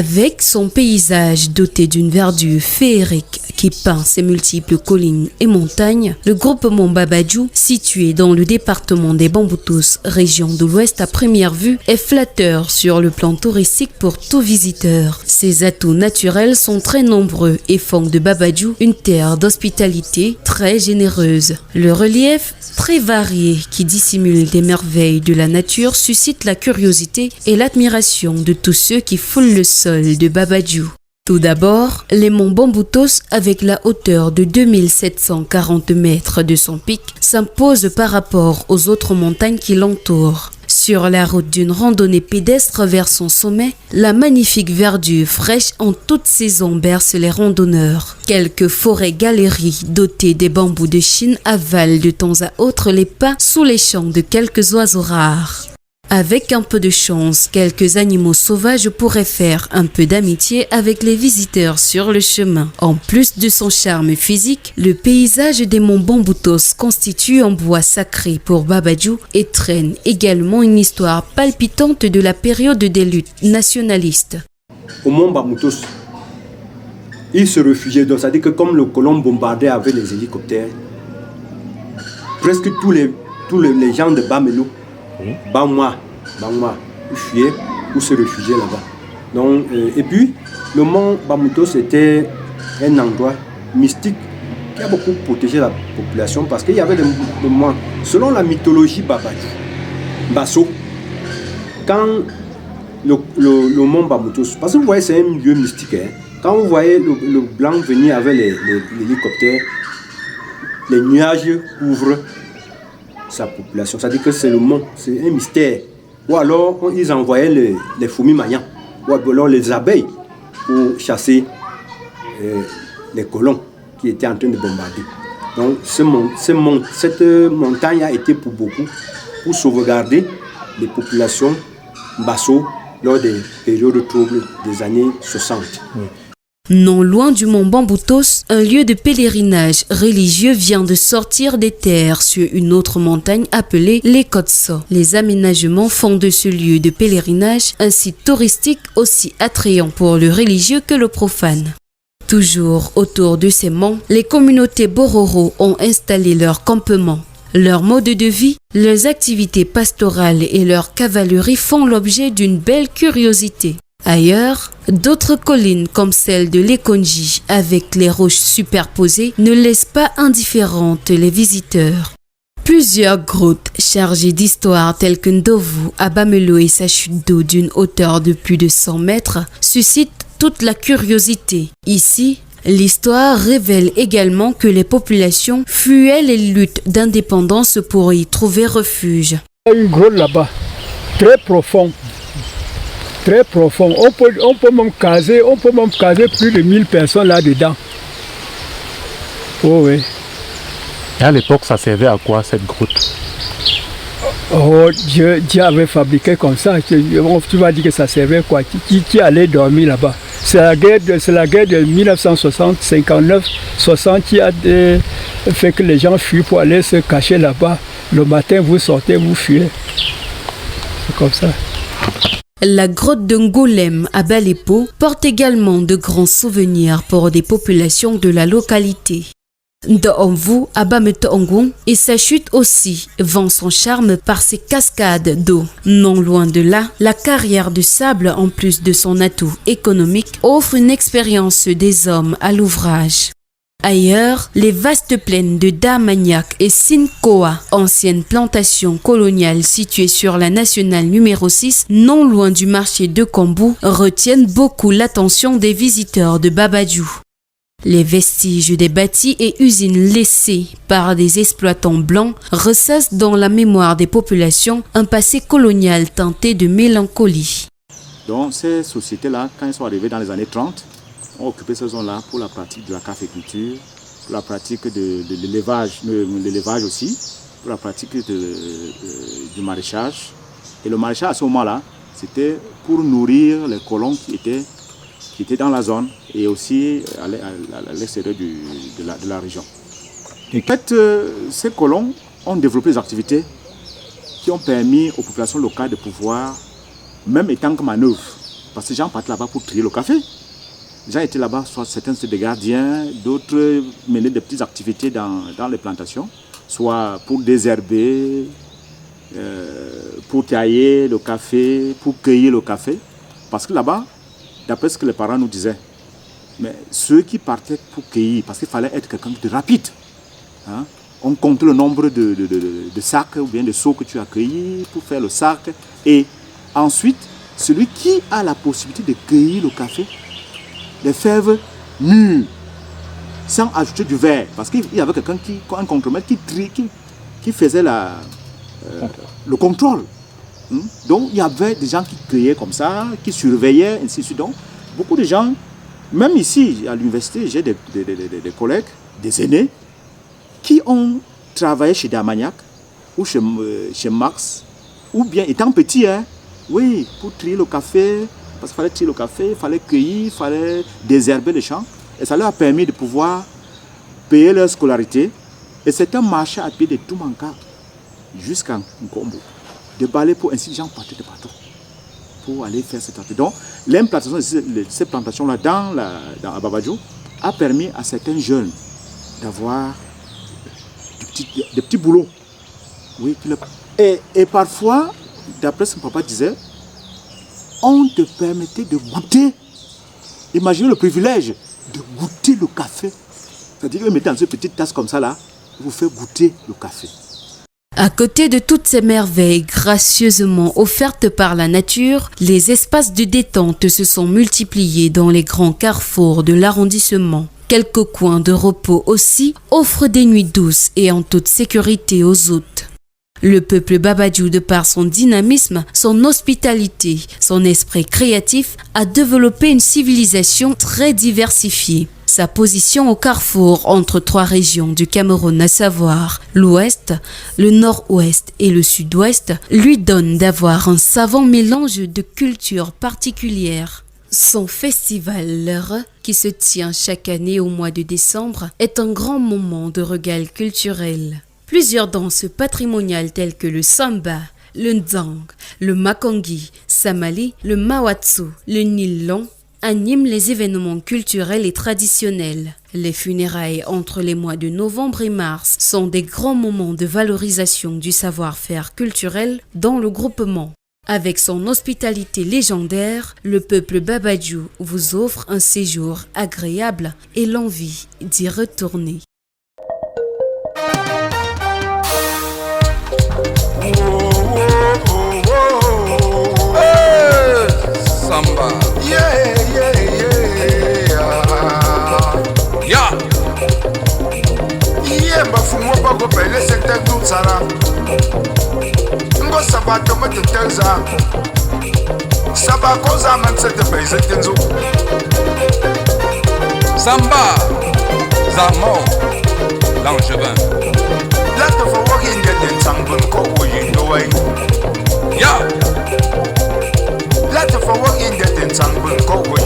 Avec son paysage doté d'une verdure féerique qui peint ses multiples collines et montagnes, le groupement Babadjou, situé dans le département des Bamboutos, région de l'Ouest à première vue, est flatteur sur le plan touristique pour tout visiteur. Ses atouts naturels sont très nombreux et font de Babadjou une terre d'hospitalité très généreuse. Le relief très varié qui dissimule des merveilles de la nature suscite la curiosité et l'admiration de tous ceux qui foulent le sol de Babadjou. Tout d'abord, les monts Bamboutos, avec la hauteur de 2740 mètres de son pic, s'imposent par rapport aux autres montagnes qui l'entourent. Sur la route d'une randonnée pédestre vers son sommet, la magnifique verdure fraîche en toute saison berce les randonneurs. Quelques forêts-galeries dotées des bambous de Chine avalent de temps à autre les pas sous les chants de quelques oiseaux rares. Avec un peu de chance, quelques animaux sauvages pourraient faire un peu d'amitié avec les visiteurs sur le chemin. En plus de son charme physique, le paysage des monts Bamboutos constitue un bois sacré pour Babadjou et traîne également une histoire palpitante de la période des luttes nationalistes. Au mont Bamboutos, ils se réfugiaient, donc c'est-à-dire que comme le colon bombardait avec les hélicoptères, presque tous les gens de Bamelo, Bamwa, ils fuyaient ou se réfugiaient là-bas. Donc, et puis, le mont Bamboutos était un endroit mystique qui a beaucoup protégé la population parce qu'il y avait des moments, selon la mythologie Babadjou, Basso, quand le mont Bamboutos, parce que vous voyez, c'est un lieu mystique, hein, quand vous voyez le blanc venir avec l'hélicoptère, les nuages couvrent sa population. C'est-à-dire que c'est le mont, c'est un mystère. Ou alors, ils envoyaient les fourmis maillants, ou alors les abeilles pour chasser les colons qui étaient en train de bombarder. Donc, cette montagne a été pour beaucoup pour sauvegarder les populations Basso lors des périodes troubles des années 60. Oui. Non loin du mont Bamboutos, un lieu de pèlerinage religieux vient de sortir des terres sur une autre montagne appelée les Kotso. Les aménagements font de ce lieu de pèlerinage un site touristique aussi attrayant pour le religieux que le profane. Toujours autour de ces monts, les communautés Bororo ont installé leur campement. Leur mode de vie, leurs activités pastorales et leur cavalerie font l'objet d'une belle curiosité. Ailleurs, d'autres collines comme celle de l'Ekonji avec les roches superposées ne laissent pas indifférentes les visiteurs. Plusieurs grottes chargées d'histoires telles que Ndovu à Bamelo et sa chute d'eau d'une hauteur de plus de 100 mètres suscitent toute la curiosité. Ici, l'histoire révèle également que les populations fuyaient les luttes d'indépendance pour y trouver refuge. Il y a une grotte là-bas, très profonde. Très profond. On peut même caser plus de 1000 personnes là-dedans. Oh oui. Et à l'époque, ça servait à quoi cette grotte? Oh, Dieu avait fabriqué comme ça. Tu vas dire que ça servait à quoi? Qui allait dormir là-bas? C'est la guerre de 1960, 59, 60 qui a fait que les gens fuient pour aller se cacher là-bas. Le matin, vous sortez, vous fuyez. C'est comme ça. La grotte de Ngolem à Balepo porte également de grands souvenirs pour des populations de la localité. Ndoomvu à Bametongon et sa chute aussi vend son charme par ses cascades d'eau. Non loin de là, la carrière de sable, en plus de son atout économique, offre une expérience des hommes à l'ouvrage. Ailleurs, les vastes plaines de Damaniak et Sinkoa, anciennes plantations coloniales situées sur la nationale numéro 6, non loin du marché de Kambou, retiennent beaucoup l'attention des visiteurs de Babadjou. Les vestiges des bâtis et usines laissés par des exploitants blancs ressassent dans la mémoire des populations un passé colonial teinté de mélancolie. Donc ces sociétés-là, quand elles sont arrivées dans les années 30, ont occupé ces zones-là pour la pratique de la caféculture, pour la pratique de l'élevage aussi, pour la pratique du maraîchage. Et le maraîchage à ce moment-là, c'était pour nourrir les colons qui étaient dans la zone et aussi à l'extérieur de la région. Et en fait, ces colons ont développé des activités qui ont permis aux populations locales de pouvoir, même étant que manœuvre, Parce que les gens partent là-bas pour trier le café. Les gens étaient là-bas, soit certains étaient des gardiens, d'autres menaient des petites activités dans les plantations, soit pour désherber, pour tailler le café, pour cueillir le café. Parce que là-bas, d'après ce que les parents nous disaient, mais ceux qui partaient pour cueillir, parce qu'il fallait être quelqu'un de rapide, hein, on comptait le nombre de sacs ou bien de seaux que tu as cueillis pour faire le sac. Et ensuite, celui qui a la possibilité de cueillir le café, les fèves mûres, sans ajouter du verre. Parce qu'il y avait quelqu'un, un contremaître qui faisait le contrôle. Donc il y avait des gens qui cueillaient comme ça, qui surveillaient, ainsi de suite. Donc beaucoup de gens, même ici à l'université, j'ai des collègues, des aînés, qui ont travaillé chez Damagnac ou chez Max, ou bien étant petits, hein, oui, pour trier le café, parce qu'il fallait trier le café, il fallait cueillir, il fallait désherber les champs. Et ça leur a permis de pouvoir payer leur scolarité. Et c'est un marché à pied de Toumanka jusqu'à Nkombo. De balais pour ainsi les gens partaient de partout pour aller faire cette activité. Donc l'implantation de ces plantations-là dans Babadjou a permis à certains jeunes d'avoir des petits boulots. Oui, et parfois, d'après ce que papa disait, on te permettait de goûter. Imaginez le privilège de goûter le café. C'est-à-dire que vous mettez dans une petite tasse comme ça là, vous faites goûter le café. À côté de toutes ces merveilles gracieusement offertes par la nature, les espaces de détente se sont multipliés dans les grands carrefours de l'arrondissement. Quelques coins de repos aussi offrent des nuits douces et en toute sécurité aux hôtes. Le peuple Babadjou, de par son dynamisme, son hospitalité, son esprit créatif, a développé une civilisation très diversifiée. Sa position au carrefour entre trois régions du Cameroun, à savoir l'ouest, le nord-ouest et le sud-ouest, lui donne d'avoir un savant mélange de cultures particulières. Son festival, l'Heure, qui se tient chaque année au mois de décembre, est un grand moment de régal culturel. Plusieurs danses patrimoniales telles que le samba, le ndang, le makongi, samali, le mawatsu, le nilon animent les événements culturels et traditionnels. Les funérailles entre les mois de novembre et mars sont des grands moments de valorisation du savoir-faire culturel dans le groupement. Avec son hospitalité légendaire, le peuple Babadjou vous offre un séjour agréable et l'envie d'y retourner. Samba. Yeah. Yeah, bafumo bako pele sekta dutsara. Ngo sabato matetelza. Sabako zaman sete pese tenzu. Samba. Zamo. Langevin. Laat de verwachting de den sangbun ko oyin yeah. Laat de verwachting de den sangbun ko